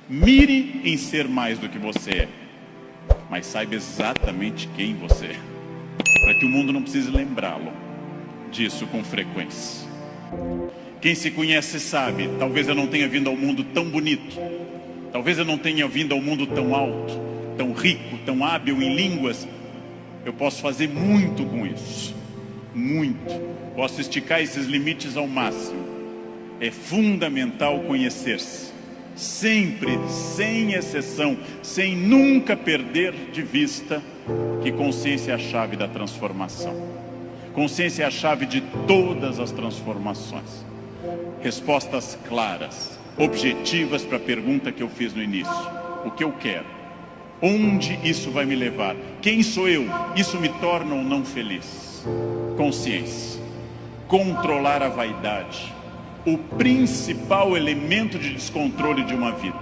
Mire em ser mais do que você é, mas saiba exatamente quem você é, para que o mundo não precise lembrá-lo disso com frequência. Quem se conhece sabe, talvez eu não tenha vindo ao mundo tão bonito, talvez eu não tenha vindo ao mundo tão alto, tão rico, tão hábil em línguas. Eu posso fazer muito com isso, muito. Posso esticar esses limites ao máximo. É fundamental conhecer-se, sempre, sem exceção, sem nunca perder de vista que consciência é a chave da transformação. Consciência é a chave de todas as transformações. Respostas claras, objetivas para a pergunta que eu fiz no início. O que eu quero? Onde isso vai me levar? Quem sou eu? Isso me torna ou não feliz? Consciência. Controlar a vaidade. O principal elemento de descontrole de uma vida.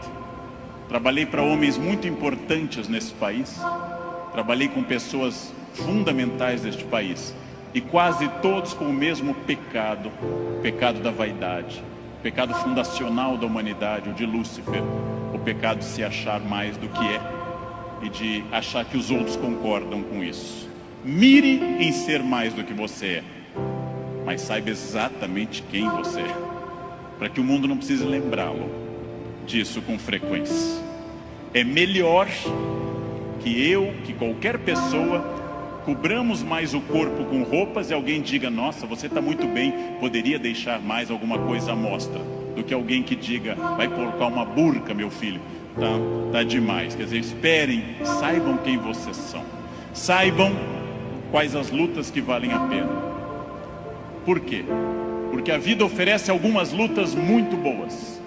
Trabalhei para homens muito importantes nesse país. Trabalhei com pessoas fundamentais deste país. E quase todos com o mesmo pecado, o pecado da vaidade, o pecado fundacional da humanidade, o de Lúcifer, o pecado de se achar mais do que é e de achar que os outros concordam com isso. Mire em ser mais do que você é, mas saiba exatamente quem você é, para que o mundo não precise lembrá-lo disso com frequência. É melhor que qualquer pessoa cobramos mais o corpo com roupas e alguém diga: nossa, você está muito bem, poderia deixar mais alguma coisa à mostra, do que alguém que diga: vai colocar uma burca, meu filho, tá demais. Quer dizer, esperem, saibam quem vocês são, saibam quais as lutas que valem a pena. Por quê? Porque a vida oferece algumas lutas muito boas.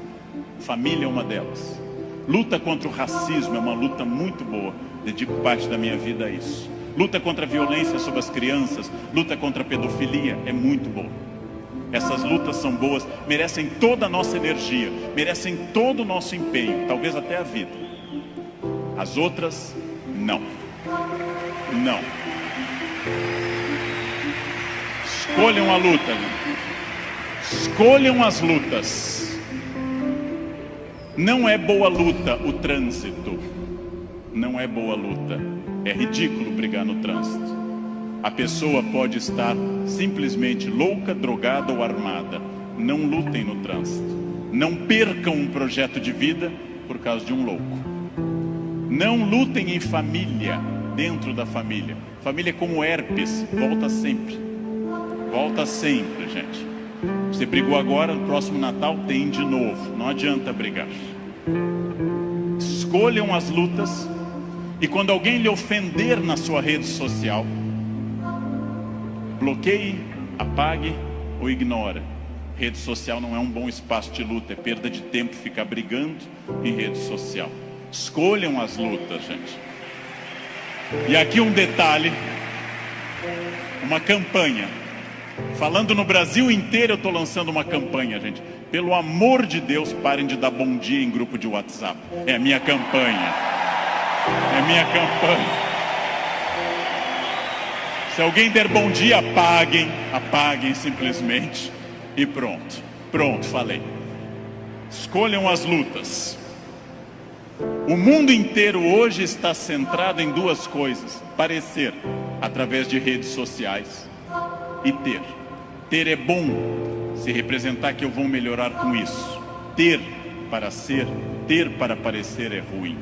Família é uma delas. Luta contra o racismo é uma luta muito boa, dedico parte da minha vida a isso. Luta contra a violência sobre as crianças, luta contra a pedofilia é muito boa. Essas lutas são boas, merecem toda a nossa energia, merecem todo o nosso empenho, talvez até a vida. As outras, não. Não. Escolham a luta. Escolham as lutas. Não é boa luta o trânsito. Não é boa luta. É ridículo brigar no trânsito. A pessoa pode estar simplesmente louca, drogada ou armada. Não lutem no trânsito. Não percam um projeto de vida por causa de um louco. Não lutem em família, dentro da família. Família é como herpes, volta sempre. Volta sempre, gente. Você brigou agora, no próximo Natal tem de novo. Não adianta brigar. Escolham as lutas. E quando alguém lhe ofender na sua rede social, bloqueie, apague ou ignore. Rede social não é um bom espaço de luta, é perda de tempo ficar brigando em rede social. Escolham as lutas, gente. E aqui um detalhe, uma campanha. Falando no Brasil inteiro, eu estou lançando uma campanha, gente. Pelo amor de Deus, parem de dar bom dia em grupo de WhatsApp. É a minha campanha. É minha campanha. Se alguém der bom dia, apaguem simplesmente e pronto. Pronto, falei. Escolham as lutas. O mundo inteiro hoje está centrado em duas coisas: parecer, através de redes sociais, e ter. Ter é bom, se representar que eu vou melhorar com isso. Ter para ser, ter para parecer é ruim.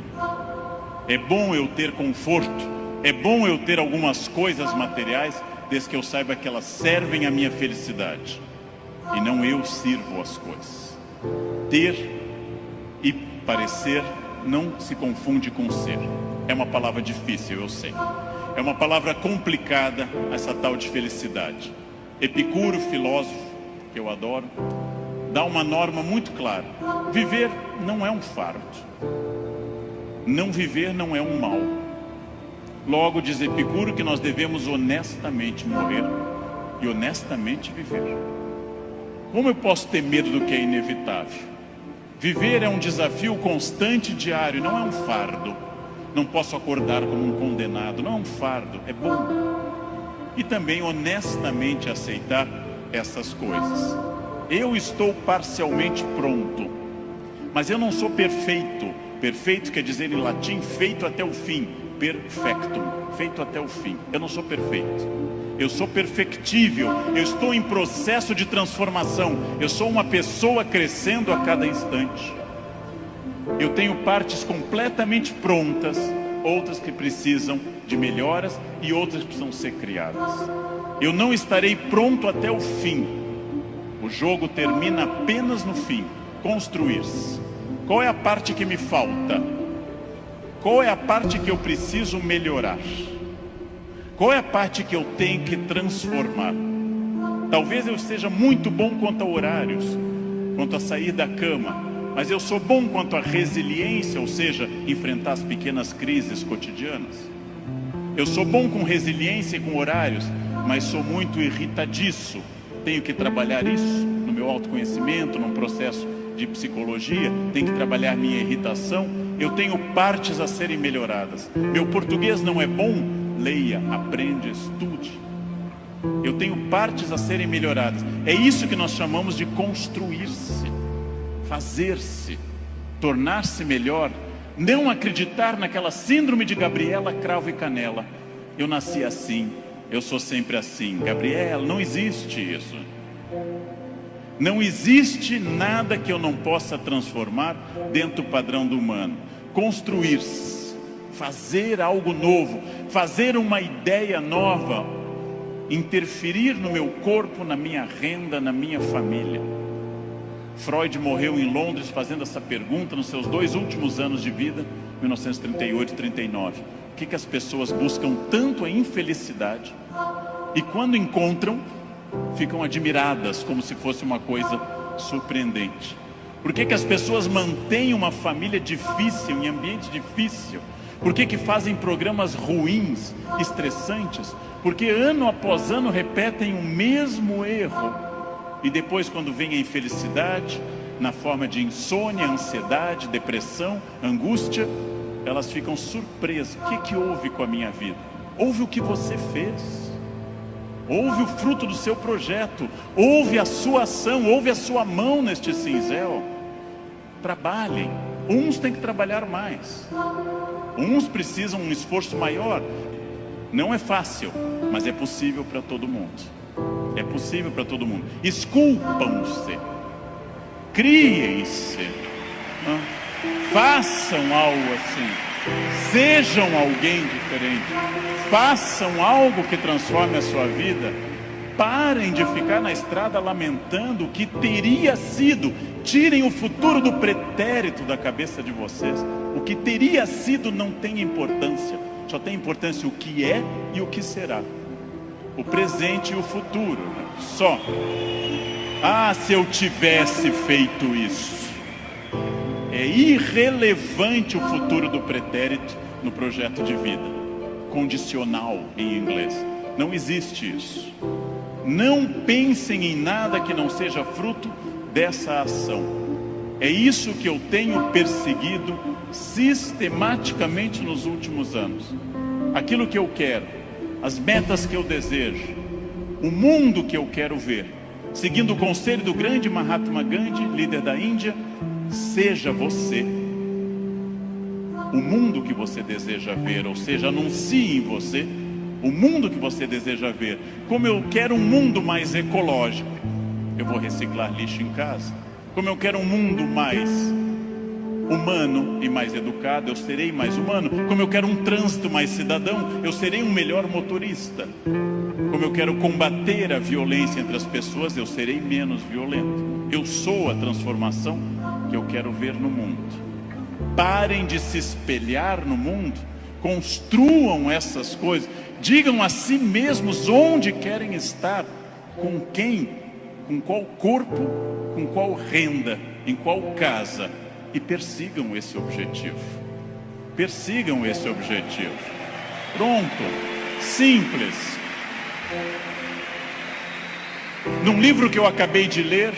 É bom eu ter conforto, é bom eu ter algumas coisas materiais, desde que eu saiba que elas servem à minha felicidade e não eu sirvo as coisas. Ter e parecer não se confunde com ser. É uma palavra difícil, eu sei. É uma palavra complicada, essa tal de felicidade. Epicuro, filósofo, que eu adoro, dá uma norma muito clara: viver não é um fardo. Não viver não é um mal. Logo, diz Epicuro que nós devemos honestamente morrer e honestamente viver. Como eu posso ter medo do que é inevitável? Viver é um desafio constante e diário, não é um fardo. Não posso acordar como um condenado, não é um fardo, é bom. E também honestamente aceitar essas coisas. Eu estou parcialmente pronto, mas eu não sou perfeito. Perfeito quer dizer em latim feito até o fim. Perfectum, feito até o fim. Eu não sou perfeito, eu sou perfectível. Eu estou em processo de transformação. Eu sou uma pessoa crescendo a cada instante. Eu tenho partes completamente prontas, outras que precisam de melhoras e outras que precisam ser criadas. Eu não estarei pronto até o fim. O jogo termina apenas no fim. Construir-se. Qual é a parte que me falta? Qual é a parte que eu preciso melhorar? Qual é a parte que eu tenho que transformar? Talvez eu esteja muito bom quanto a horários, quanto a sair da cama, mas eu sou bom quanto a resiliência, ou seja, enfrentar as pequenas crises cotidianas. Eu sou bom com resiliência e com horários, mas sou muito irritadiço. Tenho que trabalhar isso no meu autoconhecimento, num processo de psicologia. Tenho que trabalhar minha irritação. Eu tenho partes a serem melhoradas. Meu português não é bom? Leia, aprenda, estude. Eu tenho partes a serem melhoradas. É isso que nós chamamos de construir-se, fazer-se, tornar-se melhor. Não acreditar naquela síndrome de Gabriela, cravo e canela. Eu nasci assim, eu sou sempre assim. Gabriela, não existe isso. Não existe nada que eu não possa transformar dentro do padrão do humano. Construir-se, fazer algo novo, fazer uma ideia nova, interferir no meu corpo, na minha renda, na minha família. Freud morreu em Londres fazendo essa pergunta nos seus 2 últimos anos de vida, 1938 e 39. O que as pessoas buscam tanto a infelicidade e quando encontram, ficam admiradas como se fosse uma coisa surpreendente? Por que as pessoas mantêm uma família difícil, em ambiente difícil? Por que fazem programas ruins, estressantes? Porque ano após ano repetem o mesmo erro. E depois, quando vem a infelicidade, na forma de insônia, ansiedade, depressão, angústia, elas ficam surpresas. O que houve com a minha vida? Houve o que você fez. Houve o fruto do seu projeto. Houve a sua ação. Houve a sua mão neste cinzel. Trabalhem. Uns têm que trabalhar mais. Uns precisam um esforço maior. Não é fácil, mas é possível para todo mundo. É possível para todo mundo. Esculpam-se. Criem-se. Façam algo assim. Sejam alguém diferente. Façam algo que transforme a sua vida. Parem de ficar na estrada lamentando o que teria sido. Tirem o futuro do pretérito da cabeça de vocês. O que teria sido não tem importância. Só tem importância o que é e o que será. O presente e o futuro. Só. Ah, se eu tivesse feito isso. É irrelevante o futuro do pretérito no projeto de vida. Condicional em inglês. Não existe isso. Não pensem em nada que não seja fruto dessa ação. É isso que eu tenho perseguido sistematicamente nos últimos anos. Aquilo que eu quero, as metas que eu desejo, o mundo que eu quero ver. Seguindo o conselho do grande Mahatma Gandhi, líder da Índia, seja você o mundo que você deseja ver, ou seja, anuncie em você o mundo que você deseja ver. Como eu quero um mundo mais ecológico, eu vou reciclar lixo em casa. Como eu quero um mundo mais humano e mais educado, eu serei mais humano. Como eu quero um trânsito mais cidadão, eu serei um melhor motorista. Como eu quero combater a violência entre as pessoas, eu serei menos violento. Eu sou a transformação que eu quero ver no mundo. Parem de se espelhar no mundo, construam essas coisas, digam a si mesmos onde querem estar, com quem, com qual corpo, com qual renda, em qual casa, e persigam esse objetivo. Persigam esse objetivo. Pronto, simples. Num livro que eu acabei de ler,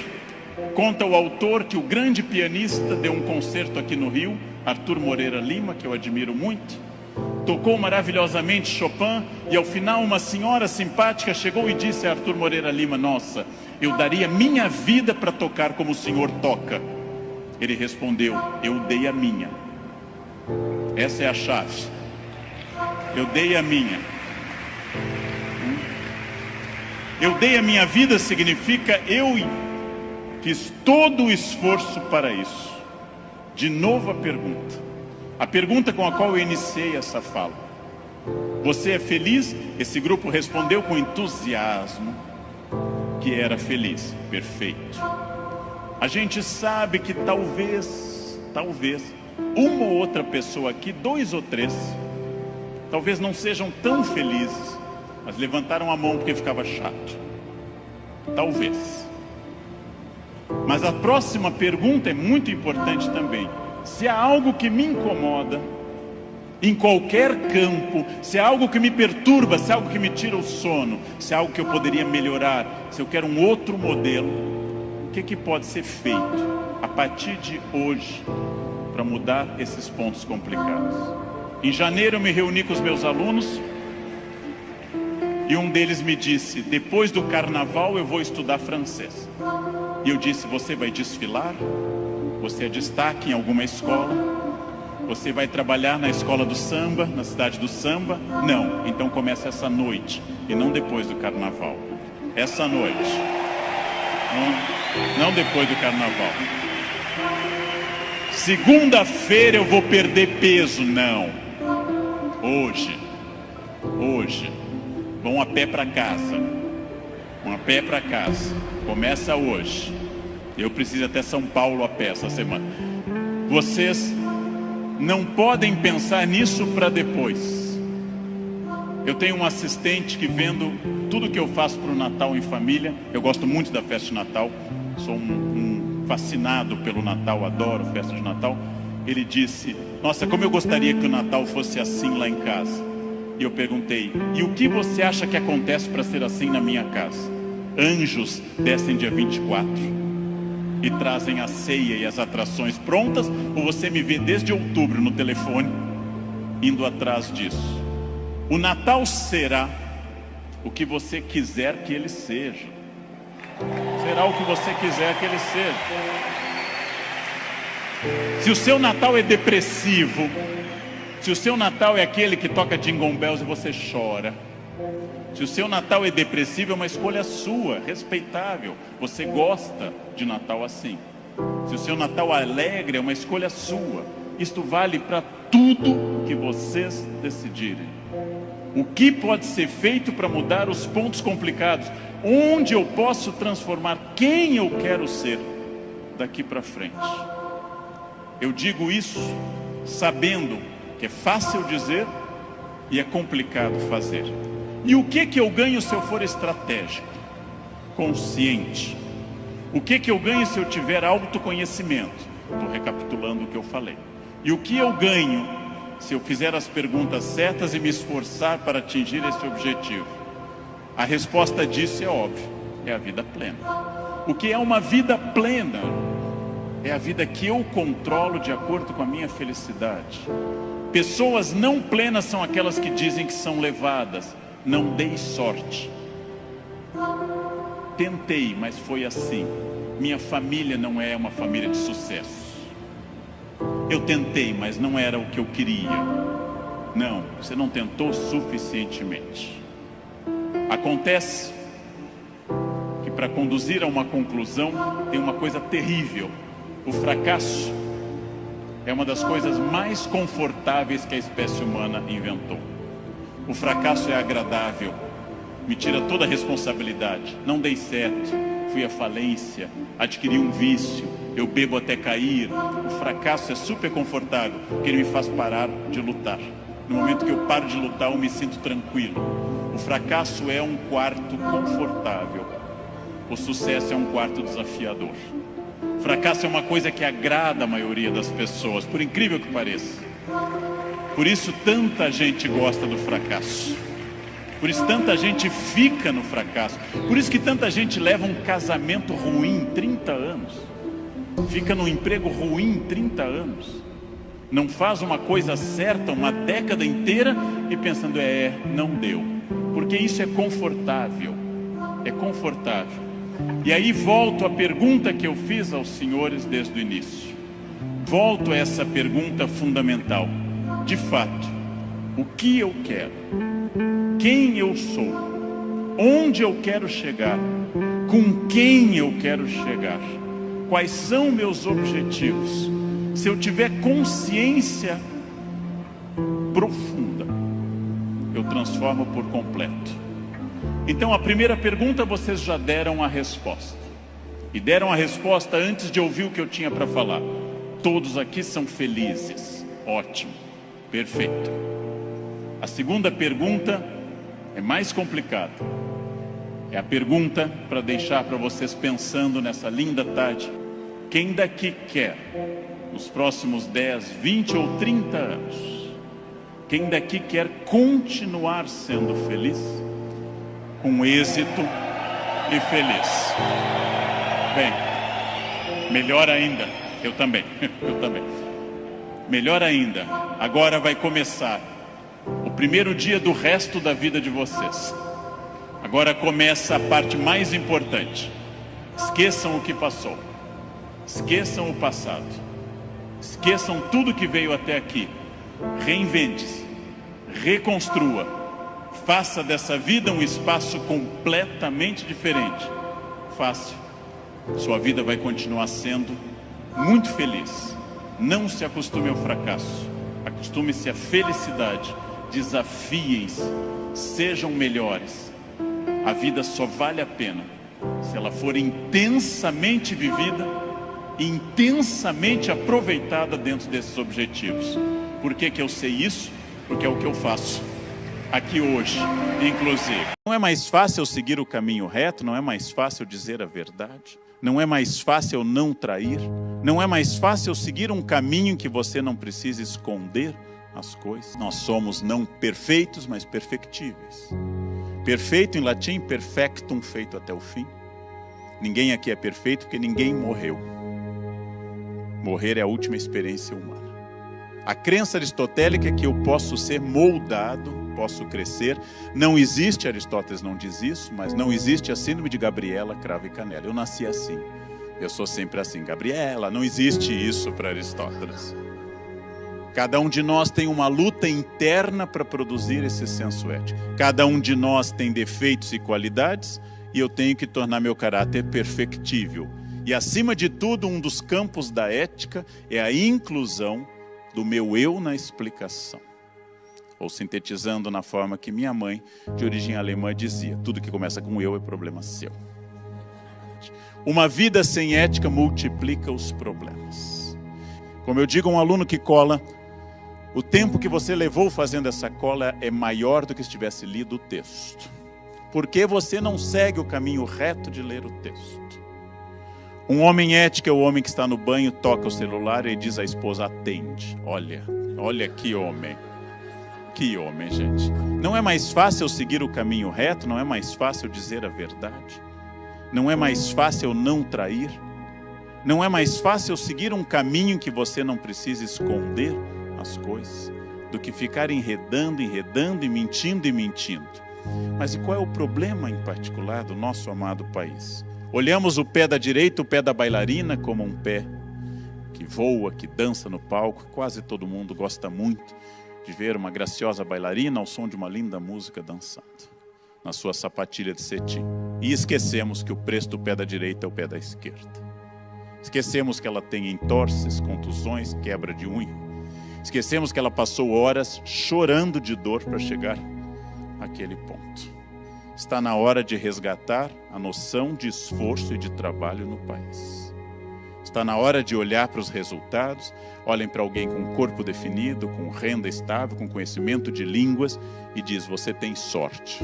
conta o autor que o grande pianista deu um concerto aqui no Rio, Arthur Moreira Lima, que eu admiro muito, tocou maravilhosamente Chopin, e ao final uma senhora simpática chegou e disse a Arthur Moreira Lima: nossa, eu daria minha vida para tocar como o senhor toca. Ele respondeu: eu dei a minha. Essa é a chave. Eu dei a minha. Eu dei a minha vida significa eu fiz todo o esforço para isso. De novo a pergunta com a qual eu iniciei essa fala. Você é feliz? Esse grupo respondeu com entusiasmo que era feliz. Perfeito. A gente sabe que talvez, uma ou outra pessoa aqui, 2 ou 3, talvez não sejam tão felizes, mas levantaram a mão porque ficava chato. Talvez. Mas a próxima pergunta é muito importante também. Se há algo que me incomoda, em qualquer campo, se há algo que me perturba, se há algo que me tira o sono, se há algo que eu poderia melhorar, se eu quero um outro modelo, o que pode ser feito a partir de hoje para mudar esses pontos complicados? Em janeiro eu me reuni com os meus alunos e um deles me disse: depois do carnaval eu vou estudar francês. E eu disse: você vai desfilar? Você é destaque em alguma escola? Você vai trabalhar na escola do samba, na cidade do samba? Não, então começa essa noite e não depois do carnaval. Essa noite, não depois do carnaval. Segunda-feira eu vou perder peso? Não. Hoje. Vão a pé para casa. Começa hoje. Eu preciso ir até São Paulo a pé essa semana. Vocês não podem pensar nisso para depois. Eu tenho um assistente que, vendo tudo que eu faço para o Natal em família, eu gosto muito da festa de Natal, sou um fascinado pelo Natal, adoro festa de Natal. Ele disse: nossa, como eu gostaria que o Natal fosse assim lá em casa. E eu perguntei: e o que você acha que acontece para ser assim na minha casa? Anjos descem dia 24 e trazem a ceia e as atrações prontas, ou você me vê desde outubro no telefone indo atrás disso? O Natal será o que você quiser que ele seja. Será o que você quiser que ele seja. Se o seu Natal é depressivo, se o seu Natal é aquele que toca Jingle Bells e você chora, se o seu Natal é depressivo, é uma escolha sua, respeitável. Você gosta de Natal assim. Se o seu Natal é alegre, é uma escolha sua. Isto vale para tudo que vocês decidirem. O que pode ser feito para mudar os pontos complicados? Onde eu posso transformar quem eu quero ser daqui para frente? Eu digo isso sabendo que é fácil dizer e é complicado fazer. E o que eu ganho se eu for estratégico, consciente? O que eu ganho se eu tiver autoconhecimento? Estou recapitulando o que eu falei. E o que eu ganho se eu fizer as perguntas certas e me esforçar para atingir esse objetivo? A resposta disso é óbvia, é a vida plena. O que é uma vida plena? É a vida que eu controlo de acordo com a minha felicidade. Pessoas não plenas são aquelas que dizem que são levadas. Não dei sorte. Tentei, mas foi assim. Minha família não é uma família de sucesso. Eu tentei, mas não era o que eu queria. Não, você não tentou suficientemente. Acontece que para conduzir a uma conclusão tem uma coisa terrível. O fracasso é uma das coisas mais confortáveis que a espécie humana inventou. O fracasso é agradável, me tira toda a responsabilidade. Não dei certo, fui à falência, adquiri um vício, eu bebo até cair. O fracasso é super confortável, porque ele me faz parar de lutar. No momento que eu paro de lutar, eu me sinto tranquilo. O fracasso é um quarto confortável, o sucesso é um quarto desafiador. O fracasso é uma coisa que agrada a maioria das pessoas, por incrível que pareça. Por isso tanta gente gosta do fracasso. Por isso tanta gente fica no fracasso. Por isso que tanta gente leva um casamento ruim 30 anos. Fica num emprego ruim 30 anos. Não faz uma coisa certa uma década inteira e pensando, não deu. Porque isso é confortável. É confortável. E aí volto à pergunta que eu fiz aos senhores desde o início. volto a essa pergunta fundamental. De fato, o que eu quero? Quem eu sou? Onde eu quero chegar? Com quem eu quero chegar? Quais são meus objetivos? Se eu tiver consciência profunda, eu transformo por completo. Então, a primeira pergunta vocês já deram a resposta. E deram a resposta antes de ouvir o que eu tinha para falar. Todos aqui são felizes. Ótimo. Perfeito. A segunda pergunta é mais complicada. É a pergunta para deixar para vocês pensando nessa linda tarde. Quem daqui quer, nos próximos 10, 20 ou 30 anos, quem daqui quer continuar sendo feliz? Com êxito e feliz. Bem, melhor ainda, eu também. Melhor ainda, agora vai começar o primeiro dia do resto da vida de vocês. Agora começa a parte mais importante. Esqueçam o que passou. Esqueçam o passado. Esqueçam tudo que veio até aqui. Reinvente-se. Reconstrua. Faça dessa vida um espaço completamente diferente. Fácil. Sua vida vai continuar sendo muito feliz. Não se acostume ao fracasso. Acostume-se à felicidade. Desafiem-se. Sejam melhores. A vida só vale a pena se ela for intensamente vivida e intensamente aproveitada dentro desses objetivos. Por que que eu sei isso? Porque é o que eu faço aqui hoje, inclusive. Não é mais fácil eu seguir o caminho reto? Não é mais fácil dizer a verdade? Não é mais fácil eu não trair? Não é mais fácil eu seguir um caminho em que você não precisa esconder as coisas? Nós somos não perfeitos, mas perfectíveis. Perfeito em latim, perfectum, feito até o fim. Ninguém aqui é perfeito porque ninguém morreu. Morrer é a última experiência humana. A crença aristotélica é que eu posso ser moldado, posso crescer. Não existe, Aristóteles não diz isso, mas não existe a síndrome de Gabriela, cravo e canela. Eu nasci assim. Eu sou sempre assim. Gabriela, não existe isso para Aristóteles. Cada um de nós tem uma luta interna para produzir esse senso ético. Cada um de nós tem defeitos e qualidades e eu tenho que tornar meu caráter perfectível. E acima de tudo, um dos campos da ética é a inclusão do meu eu na explicação. Ou sintetizando na forma que minha mãe, de origem alemã, dizia: tudo que começa com eu é problema seu. Uma vida sem ética multiplica os problemas. Como eu digo a um aluno que cola, o tempo que você levou fazendo essa cola é maior do que se tivesse lido o texto. Porque você não segue o caminho reto de ler o texto. Um homem ético é o homem que está no banho, toca o celular e diz à esposa: atende. Olha que homem. Que homem, gente. Não é mais fácil seguir o caminho reto? Não é mais fácil dizer a verdade? Não é mais fácil não trair? Não é mais fácil seguir um caminho em que você não precisa esconder as coisas, do que ficar enredando e mentindo. Mas e qual é o problema em particular do nosso amado país? Olhamos o pé da direita, o pé da bailarina, como um pé que voa, que dança no palco. Quase todo mundo gosta muito de ver uma graciosa bailarina ao som de uma linda música dançando na sua sapatilha de cetim. E esquecemos que o preço do pé da direita é o pé da esquerda. Esquecemos que ela tem entorses, contusões, quebra de unha. Esquecemos que ela passou horas chorando de dor para chegar àquele ponto. Está na hora de resgatar a noção de esforço e de trabalho no país. Está na hora de olhar para os resultados. Olhem para alguém com corpo definido, com renda estável, com conhecimento de línguas e diz: você tem sorte.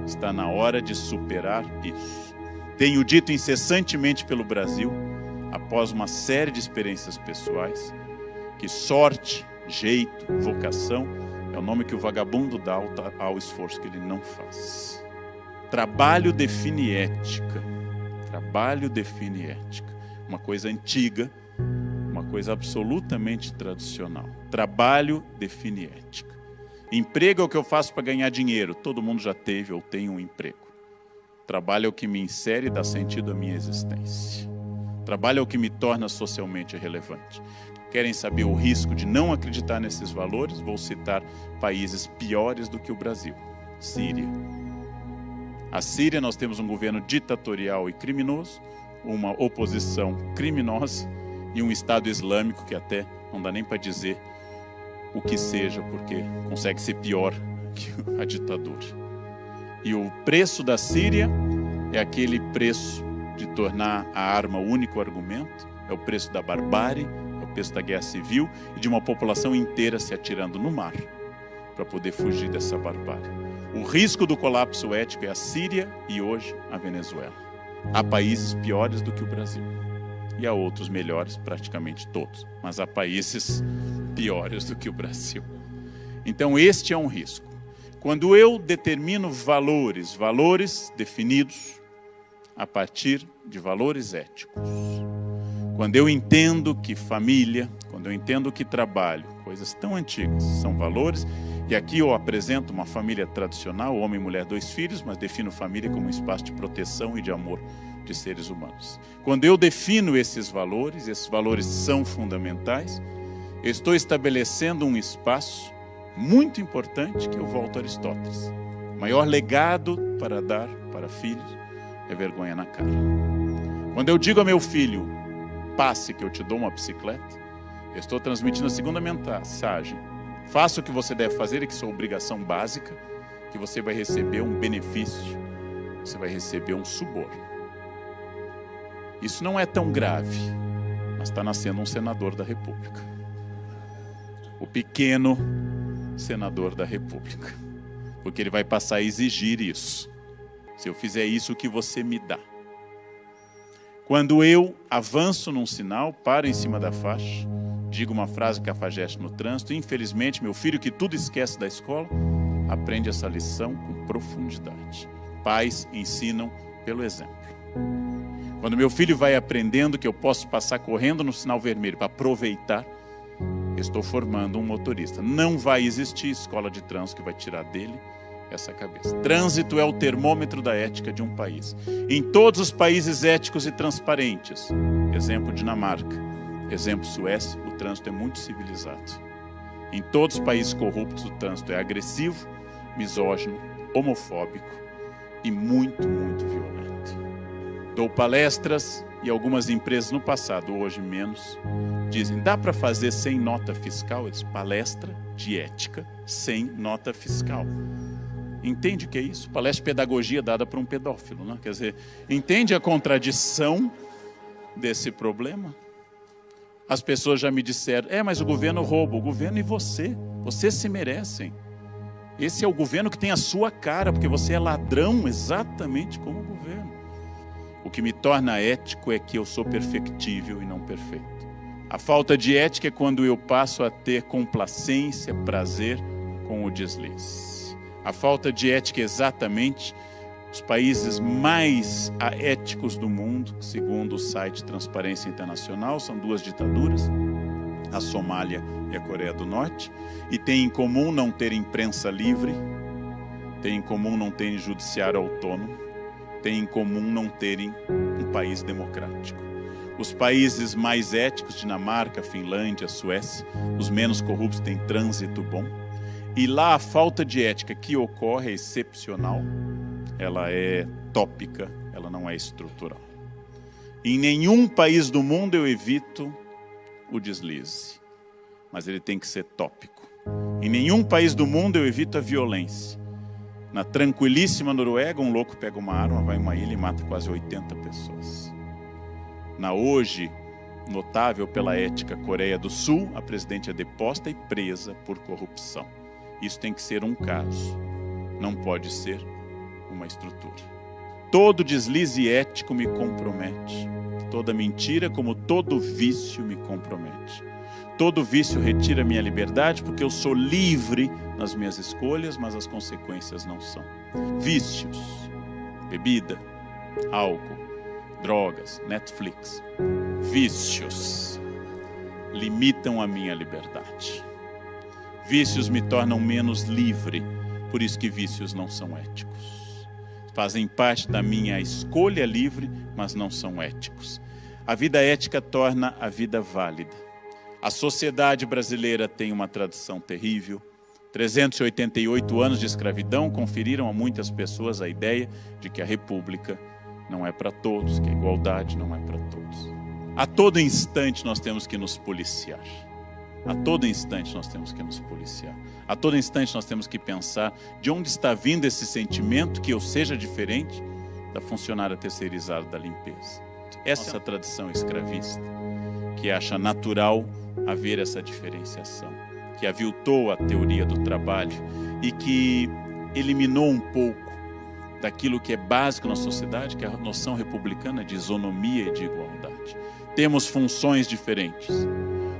Está na hora de superar isso. Tenho dito incessantemente pelo Brasil, após uma série de experiências pessoais, que sorte, jeito, vocação é o nome que o vagabundo dá ao esforço que ele não faz. Trabalho define ética. Trabalho define ética. Uma coisa antiga, uma coisa absolutamente tradicional. Trabalho define ética. Emprego é o que eu faço para ganhar dinheiro. Todo mundo já teve ou tem um emprego. Trabalho é o que me insere e dá sentido à minha existência. Trabalho é o que me torna socialmente relevante. Querem saber o risco de não acreditar nesses valores? Vou citar países piores do que o Brasil. Síria. A Síria, nós temos um governo ditatorial e criminoso, uma oposição criminosa e um Estado Islâmico que até não dá nem para dizer o que seja, porque consegue ser pior que a ditadura. E o preço da Síria é aquele preço de tornar a arma o único argumento, é o preço da barbárie, é o preço da guerra civil e de uma população inteira se atirando no mar para poder fugir dessa barbárie. O risco do colapso ético é a Síria e hoje a Venezuela. Há países piores do que o Brasil e há outros melhores, praticamente todos, mas há países piores do que o Brasil. Então este é um risco. Quando eu determino valores definidos a partir de valores éticos, quando eu entendo que família, quando eu entendo que trabalho, coisas tão antigas, são valores, e aqui eu apresento uma família tradicional, homem, mulher, 2 filhos, mas defino família como um espaço de proteção e de amor de seres humanos. Quando eu defino esses valores são fundamentais, eu estou estabelecendo um espaço muito importante que eu volto a Aristóteles. O maior legado para dar para filhos é vergonha na cara. Quando eu digo a meu filho, passe que eu te dou uma bicicleta, eu estou transmitindo a segunda mensagem. Faça o que você deve fazer e que sua obrigação básica, que você vai receber um benefício, você vai receber um suborno. Isso não é tão grave, mas está nascendo um senador da República. O pequeno senador da República. Porque ele vai passar a exigir isso. Se eu fizer isso, o que você me dá? Quando eu avanço num sinal, paro em cima da faixa, digo uma frase cafajeste no trânsito, infelizmente, meu filho que tudo esquece da escola, aprende essa lição com profundidade. Pais ensinam pelo exemplo. Quando meu filho vai aprendendo que eu posso passar correndo no sinal vermelho para aproveitar, eu estou formando um motorista. Não vai existir escola de trânsito que vai tirar dele essa cabeça. Trânsito é o termômetro da ética de um país. Em todos os países éticos e transparentes, exemplo Dinamarca, exemplo Suécia, o trânsito é muito civilizado. Em todos os países corruptos, o trânsito é agressivo, misógino, homofóbico e muito, muito violento. Dou palestras e algumas empresas no passado, hoje menos, dizem, dá para fazer sem nota fiscal? Eu disse, palestra de ética sem nota fiscal. Entende o que é isso? Palestra de pedagogia dada por um pedófilo, né? Quer dizer, entende a contradição desse problema? As pessoas já me disseram, mas o governo rouba. O governo e vocês se merecem. Esse é o governo que tem a sua cara, porque você é ladrão exatamente como o governo. O que me torna ético é que eu sou perfectível e não perfeito. A falta de ética é quando eu passo a ter complacência, prazer com o deslize. A falta de ética é exatamente os países mais éticos do mundo, segundo o site Transparência Internacional, são 2 ditaduras, a Somália e a Coreia do Norte, e tem em comum não ter imprensa livre, tem em comum não terem judiciário autônomo, tem em comum não terem um país democrático. Os países mais éticos, Dinamarca, Finlândia, Suécia, os menos corruptos têm trânsito bom. E lá a falta de ética que ocorre é excepcional, ela é tópica, ela não é estrutural. Em nenhum país do mundo eu evito o deslize, mas ele tem que ser tópico. Em nenhum país do mundo eu evito a violência. Na tranquilíssima Noruega, um louco pega uma arma, vai em uma ilha e mata quase 80 pessoas. Na hoje notável pela ética Coreia do Sul, a presidente é deposta e presa por corrupção. Isso tem que ser um caso, não pode ser uma estrutura. Todo deslize ético me compromete. Toda mentira, como todo vício, me compromete. Todo vício retira minha liberdade, porque eu sou livre nas minhas escolhas, mas as consequências não são. Vícios, bebida, álcool, drogas, Netflix. Vícios limitam a minha liberdade. Vícios me tornam menos livre, por isso que vícios não são éticos. Fazem parte da minha escolha livre, mas não são éticos. A vida ética torna a vida válida. A sociedade brasileira tem uma tradição terrível. 388 anos de escravidão conferiram a muitas pessoas a ideia de que a república não é para todos, que a igualdade não é para todos. A todo instante nós temos que nos policiar. A todo instante nós temos que nos policiar. A todo instante nós temos que pensar de onde está vindo esse sentimento que eu seja diferente da funcionária terceirizada da limpeza. Essa é a tradição escravista, que acha natural haver essa diferenciação, que aviltou a teoria do trabalho e que eliminou um pouco daquilo que é básico na sociedade, que é a noção republicana de isonomia e de igualdade. Temos funções diferentes.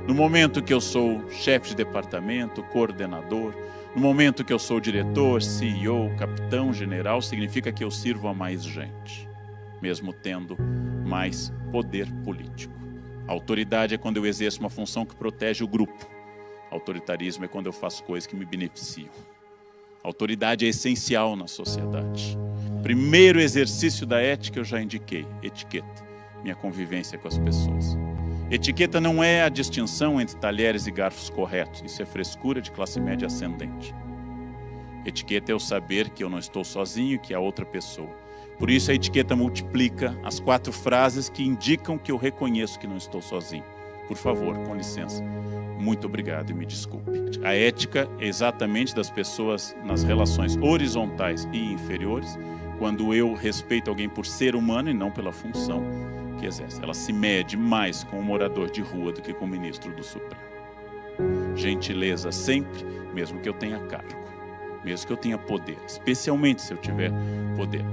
No momento que eu sou chefe de departamento, coordenador, no momento que eu sou diretor, CEO, capitão, general, significa que eu sirvo a mais gente, mesmo tendo mais poder político. A autoridade é quando eu exerço uma função que protege o grupo. Autoritarismo é quando eu faço coisas que me beneficiam. A autoridade é essencial na sociedade. Primeiro exercício da ética eu já indiquei, etiqueta, minha convivência com as pessoas. Etiqueta não é a distinção entre talheres e garfos corretos, isso é frescura de classe média ascendente. Etiqueta é o saber que eu não estou sozinho e que há outra pessoa. Por isso a etiqueta multiplica as 4 frases que indicam que eu reconheço que não estou sozinho. Por favor, com licença. Muito obrigado e me desculpe. A ética é exatamente das pessoas nas relações horizontais e inferiores, quando eu respeito alguém por ser humano e não pela função que exerce. Ela se mede mais com um morador de rua do que com o ministro do Supremo. Gentileza sempre, mesmo que eu tenha cargo, mesmo que eu tenha poder, especialmente se eu tiver poder,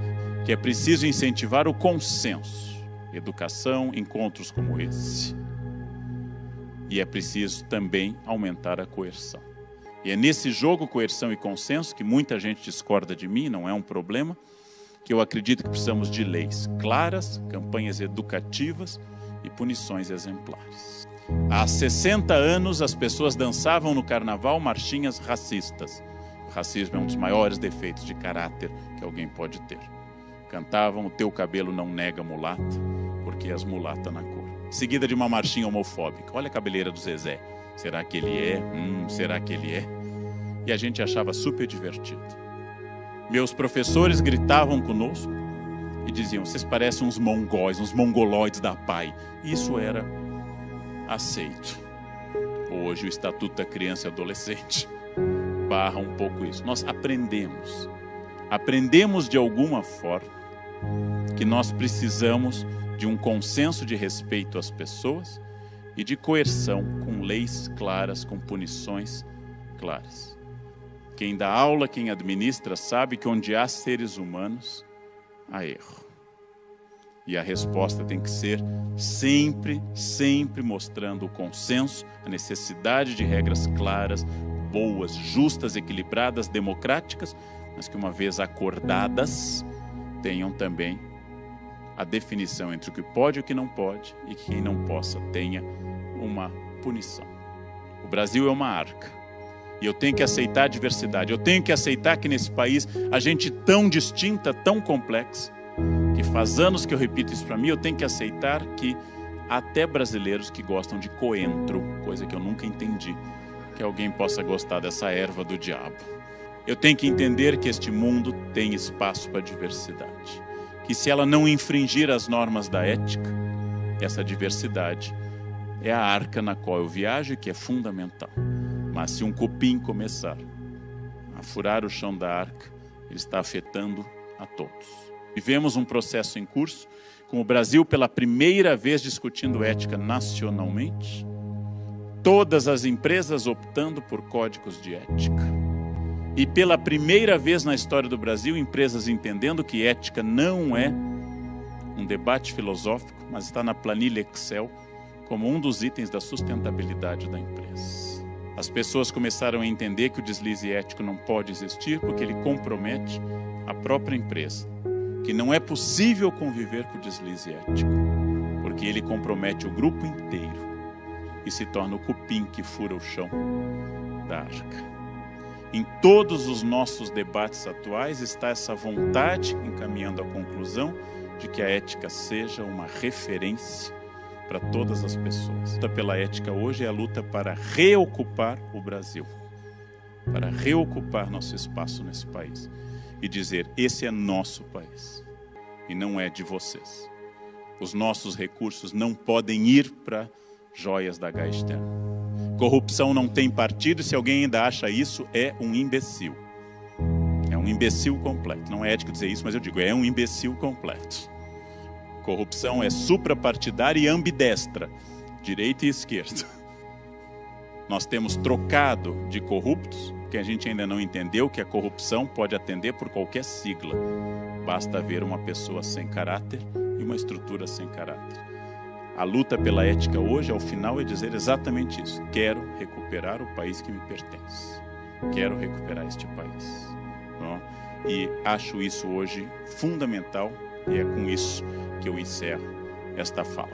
que é preciso incentivar o consenso, educação, encontros como esse. E é preciso também aumentar a coerção. E é nesse jogo coerção e consenso, que muita gente discorda de mim, não é um problema, que eu acredito que precisamos de leis claras, campanhas educativas e punições exemplares. Há 60 anos as pessoas dançavam no carnaval marchinhas racistas. O racismo é um dos maiores defeitos de caráter que alguém pode ter. Cantavam "O teu cabelo não nega mulata, porque és mulata na cor". Seguida de uma marchinha homofóbica. Olha a cabeleira do Zezé. Será que ele é? Será que ele é? E a gente achava super divertido. Meus professores gritavam conosco e diziam: vocês parecem uns mongóis, uns mongoloides da PAI. Isso era aceito. Hoje o Estatuto da Criança e Adolescente barra um pouco isso. Nós aprendemos de alguma forma que nós precisamos de um consenso de respeito às pessoas e de coerção com leis claras, com punições claras. Quem dá aula, quem administra, sabe que onde há seres humanos, há erro. E a resposta tem que ser sempre, sempre mostrando o consenso, a necessidade de regras claras, boas, justas, equilibradas, democráticas, mas que uma vez acordadas, tenham também a definição entre o que pode e o que não pode, e que quem não possa tenha uma punição. O Brasil é uma arca. E eu tenho que aceitar a diversidade. Eu tenho que aceitar que nesse país a gente tão distinta, tão complexa, que faz anos que eu repito isso para mim, eu tenho que aceitar que há até brasileiros que gostam de coentro, coisa que eu nunca entendi, que alguém possa gostar dessa erva do diabo. Eu tenho que entender que este mundo tem espaço para diversidade. Que se ela não infringir as normas da ética, essa diversidade é a arca na qual eu viajo e que é fundamental. Mas se um cupim começar a furar o chão da arca, ele está afetando a todos. Vivemos um processo em curso, com o Brasil pela primeira vez discutindo ética nacionalmente, todas as empresas optando por códigos de ética. E pela primeira vez na história do Brasil, empresas entendendo que ética não é um debate filosófico, mas está na planilha Excel como um dos itens da sustentabilidade da empresa. As pessoas começaram a entender que o deslize ético não pode existir porque ele compromete a própria empresa, que não é possível conviver com o deslize ético, porque ele compromete o grupo inteiro e se torna o cupim que fura o chão da arca. Em todos os nossos debates atuais está essa vontade, encaminhando à conclusão de que a ética seja uma referência para todas as pessoas. A luta pela ética hoje é a luta para reocupar o Brasil, para reocupar nosso espaço nesse país e dizer: esse é nosso país e não é de vocês. Os nossos recursos não podem ir para joias da Gastein. Corrupção não tem partido, e se alguém ainda acha isso, é um imbecil. É um imbecil completo. Não é ético dizer isso, mas eu digo, é um imbecil completo. Corrupção é suprapartidária e ambidestra, direita e esquerda. Nós temos trocado de corruptos, que a gente ainda não entendeu que a corrupção pode atender por qualquer sigla. Basta haver uma pessoa sem caráter e uma estrutura sem caráter. A luta pela ética hoje, ao final, é dizer exatamente isso. Quero recuperar o país que me pertence. Quero recuperar este país. Não? E acho isso hoje fundamental, e é com isso que eu encerro esta fala.